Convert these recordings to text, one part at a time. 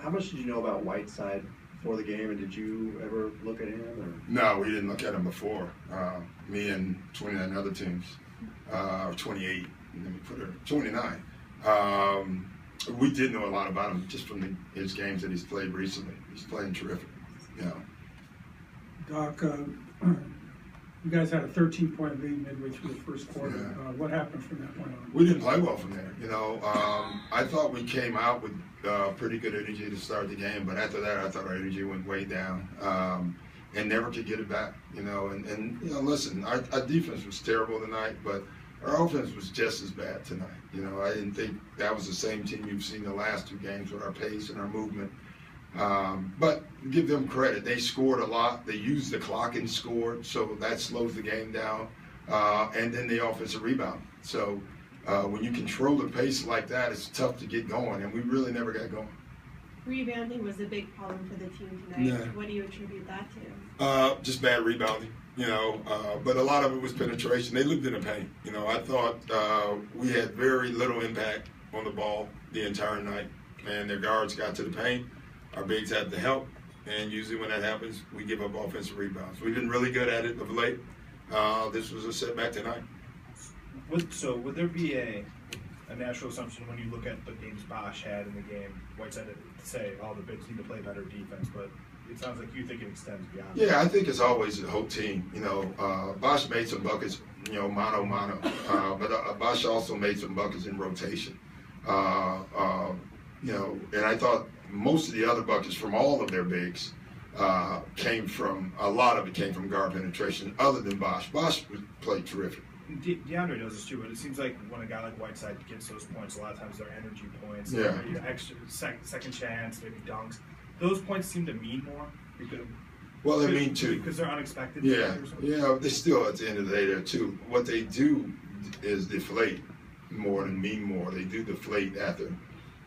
How much did you know about Whiteside before the game, and did you ever look at him? Or? No, we didn't look at him before. Me and 29 other teams, or 28, let me put it, 29. We did know a lot about him just from his games that he's played recently. He's playing terrific, you know. Doc, you guys had a 13-point lead midway through the first quarter. Yeah. What happened from that point on? We didn't play well from there, you know. I thought we came out with pretty good energy to start the game, but after that, I thought our energy went way down and never could get it back, you know. And you know, listen, our defense was terrible tonight, but our offense was just as bad tonight. You know, I didn't think that was the same team you've seen the last two games with our pace and our movement. But give them credit. They scored a lot. They used the clock and scored, so that slows the game down. And then the offensive rebound. So when you control the pace like that, it's tough to get going, and we really never got going. Rebounding was a big problem for the team tonight. Yeah. What do you attribute that to? Just bad rebounding, you know, but a lot of it was penetration. They lived in the paint. You know, I thought we had very little impact on the ball the entire night, and their guards got to the paint. Our bigs had to help, and usually when that happens, we give up offensive rebounds. We've been really good at it of late. This was a setback tonight. So would there be a natural assumption when you look at the games Bosch had in the game, Whiteside to say, oh, the bigs need to play better defense, but it sounds like you think it extends beyond that. Yeah, I think it's always the whole team. You know, Bosch made some buckets, you know, mano, but Bosch also made some buckets in rotation. You know, and I thought most of the other buckets from all of their bigs came from, a lot of it came from guard penetration other than Bosch. Bosch played terrific. DeAndre does this too, but it seems like when a guy like Whiteside gets those points, a lot of times they're energy points, Yeah. They're extra second chance, maybe dunks. Those points seem to mean more. Well, they mean too. Because they're unexpected. Yeah, yeah. They still, at the end of the day, there too. What they do is deflate more than mean more. They do deflate after,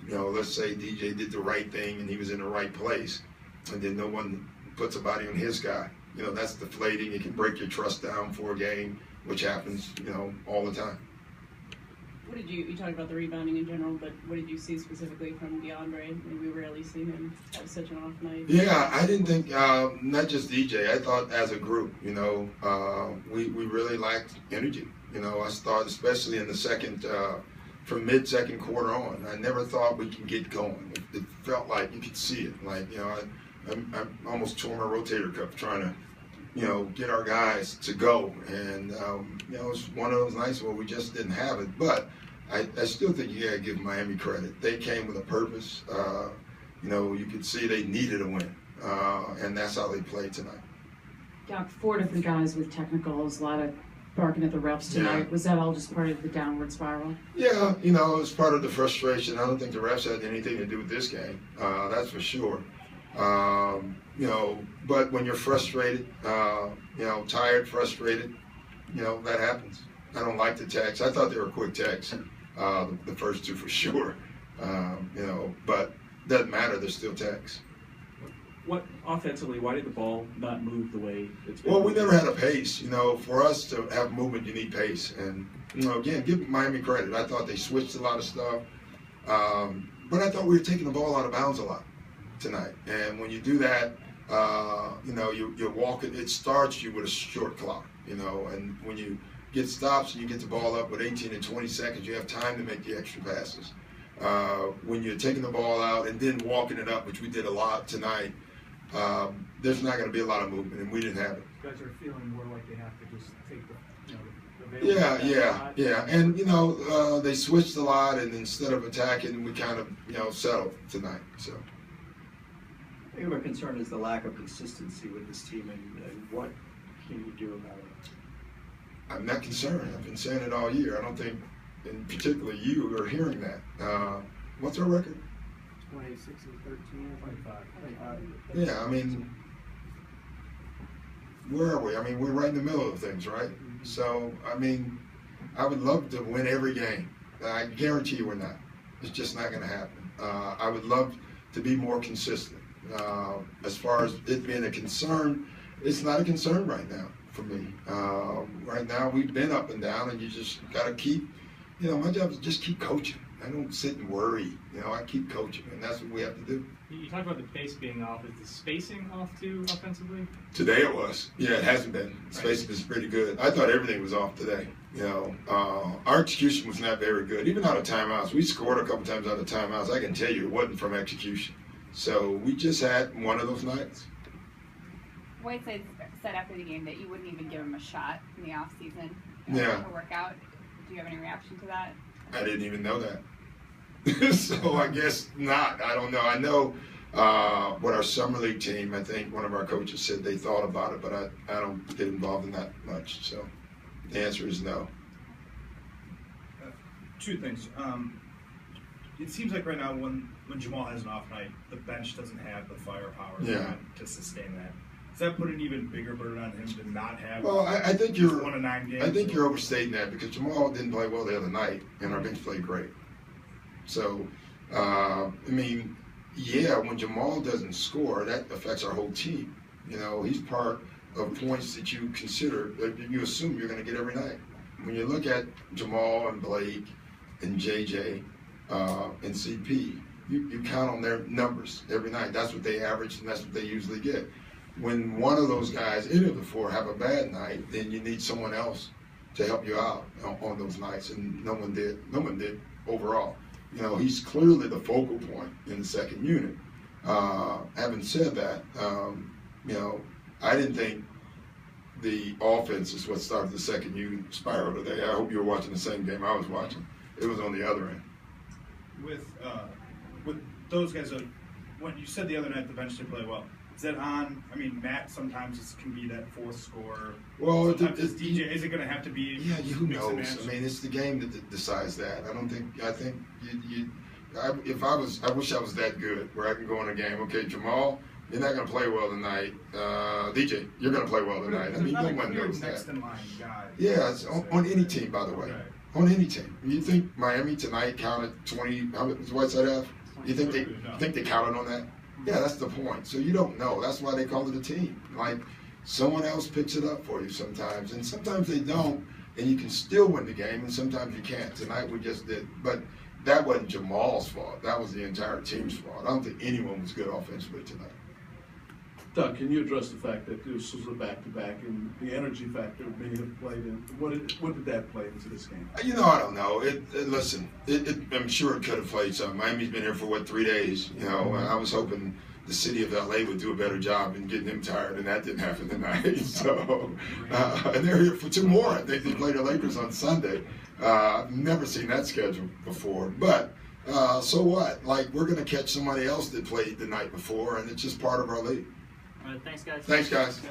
you know, let's say DJ did the right thing and he was in the right place, and then no one puts a body on his guy. You know, that's deflating. It can break your trust down for a game, which happens, you know, all the time. What did you talked about the rebounding in general, but what did you see specifically from DeAndre? I mean, we rarely see him have such an off night. Yeah, I didn't think, not just DJ, I thought as a group, you know, we really lacked energy. You know, I thought especially in the second, from mid-second quarter on, I never thought we could get going. It felt like you could see it. Like, you know, I almost tore my rotator cuff trying to, you know, get our guys to go. And, you know, it was one of those nights where we just didn't have it. But I still think you got to give Miami credit. They came with a purpose. You know, you could see they needed a win. And that's how they played tonight. Doc, 4 different guys with technicals, a lot of barking at the refs tonight. Yeah. Was that all just part of the downward spiral? Yeah, you know, it was part of the frustration. I don't think the refs had anything to do with this game. That's for sure. You know, but when you're frustrated, you know, tired, frustrated, you know, that happens. I don't like the techs. I thought they were quick techs, the first two for sure. You know, but doesn't matter. They're still techs. What offensively? Why did the ball not move the way it's been? Well, we never had a pace. You know, for us to have movement, you need pace. And you know, again, give Miami credit. I thought they switched a lot of stuff, but I thought we were taking the ball out of bounds a lot tonight. And when you do that, you know, you're walking. It starts you with a short clock. You know, and when you get stops and you get the ball up with 18 and 20 seconds, you have time to make the extra passes. When you're taking the ball out and then walking it up, which we did a lot tonight, there's not going to be a lot of movement, and we didn't have it. You guys are feeling more like they have to just take the, you know, Yeah. And, you know, they switched a lot, and instead of attacking, we kind of, you know, settled tonight. So. I think my concern is the lack of consistency with this team, and what can you do about it? I'm not concerned. I've been saying it all year. I don't think, in particular, you are hearing that. What's our record? 26 and 13, 25. Yeah, I mean, where are we? I mean, we're right in the middle of things, right? So, I mean, I would love to win every game. I guarantee you we're not. It's just not going to happen. I would love to be more consistent. As far as it being a concern, it's not a concern right now for me. Right now, we've been up and down, and you just got to keep, you know, my job is just keep coaching. I don't sit and worry. You know, I keep coaching, and that's what we have to do. You talked about the pace being off. Is the spacing off too offensively? Today it was. Yeah, it hasn't been. Space is pretty good. I thought everything was off today. You know, our execution was not very good. Even out of timeouts, we scored a couple times out of timeouts. I can tell you it wasn't from execution. So we just had one of those nights. Whiteside said after the game that you wouldn't even give him a shot in the off season. Yeah. A workout. Do you have any reaction to that? I didn't even know that. So I guess not. I don't know. I know what our summer league team, I think one of our coaches said they thought about it, but I don't get involved in that much. So the answer is no. Two things. It seems like right now when Jamal has an off night, the bench doesn't have the firepower to sustain that. Does that put an even bigger burden on him to not have? Well, I think you're. 1 of 9 games. I think you're overstating that because Jamal didn't play well the other night, and our bench played great. So, I mean, yeah, when Jamal doesn't score, that affects our whole team. You know, he's part of points that you consider, you assume you're going to get every night. When you look at Jamal and Blake and JJ and CP, you count on their numbers every night. That's what they average, and that's what they usually get. When one of those guys, any of the four, have a bad night, then you need someone else to help you out on those nights, and no one did. No one did overall. You know, he's clearly the focal point in the second unit. Having said that, you know, I didn't think the offense is what started the second unit spiral today. I hope you were watching the same game I was watching. It was on the other end. With those guys, when you said the other night the bench didn't play well, is that on? I mean, Matt sometimes can be that fourth scorer. Well, sometimes DJ, is it going to have to be? Yeah, who knows? I mean, it's the game that decides that. I think I wish I was that good where I can go in a game. Okay, Jamal, you're not going to play well tonight. DJ, you're going to play well tonight. I mean, no one knows that. Next in line guy. Yeah, it's on any team, by the way. Okay. On any team. You think Miami tonight counted 20? How much was Whiteside have? You think they counted on that? Yeah, that's the point. So you don't know. That's why they call it a team. Like, someone else picks it up for you sometimes, and sometimes they don't, and you can still win the game, and sometimes you can't. Tonight we just did. But that wasn't Jamal's fault. That was the entire team's fault. I don't think anyone was good offensively tonight. Doug, can you address the fact that this was a back-to-back and the energy factor may have played in? What did that play into this game? You know, I don't know. Listen, I'm sure it could have played something. Miami's been here for, 3 days, you know, and I was hoping the city of LA would do a better job in getting them tired, and that didn't happen tonight. So, and they're here for 2 more. I think they play the Lakers on Sunday. I've never seen that schedule before. But so what? Like, we're going to catch somebody else that played the night before, and it's just part of our league. All right, thanks, guys. Thanks, guys.